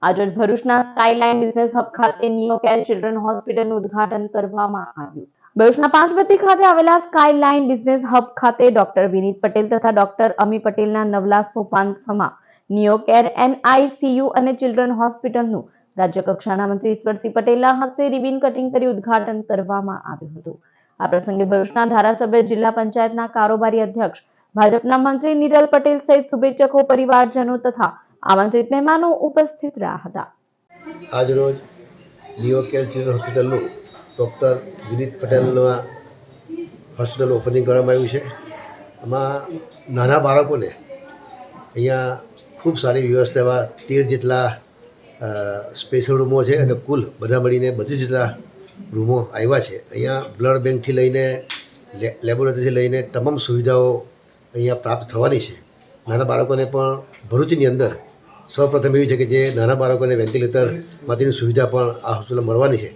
આજે ભરૂચના skyline business hub ખાતે નિયો કેર ચિલ્ડ્રન હોસ્પિટલનું ઉદ્ઘાટન કરવામાં આવ્યું। ભરૂચના પાંચબત્તી ખાતે આવેલા સ્કાયલાઇન બિઝનેસ હબ ખાતે ડોક્ટર વિનીત પટેલ તથા ડોક્ટર અમી પટેલના નવલા સોપાન સમા નિયો કેર NICU અને ચિલ્ડ્રન હોસ્પિટલનું રાજ્ય કક્ષાના મંત્રી ઈશ્વરસિંહ પટેલના હસ્તે રિબિન કટિંગ કરી ઉદ્ઘાટન કરવામાં આવ્યું હતું। આ પ્રસંગે ભરૂચના ધારાસભ્ય, જિલ્લા પંચાયતના કારોબારી અધ્યક્ષ, ભાજપના મંત્રી નિરલ પટેલ સહિત શુભેચ્છકો, પરિવારજનો તથા આમંત્રિત મહેમાનો ઉપસ્થિત રહ્યા હતા। આજરોજ નિયો કેર ચિલ્ડ્રન હોસ્પિટલનું ડૉક્ટર વિનીત પટેલના હોસ્પિટલ ઓપનિંગ કરવામાં આવ્યું છે। એમાં નાના બાળકોને અહીંયા ખૂબ સારી વ્યવસ્થા, એવા 13 જેટલા સ્પેશિયલ રૂમો છે અને કુલ બધા મળીને 32 જેટલા રૂમો આવ્યા છે। અહીંયા બ્લડ બેંકથી લઈને લેબોરેટરીથી લઈને તમામ સુવિધાઓ અહીંયા પ્રાપ્ત થવાની છે। નાના બાળકોને પણ ભરૂચની અંદર સૌપ્રથમ એવી છે કે જે નાના બાળકોને વેન્ટિલેટર માટેની સુવિધા પણ આ હોસ્પિટલમાં મળવાની છે।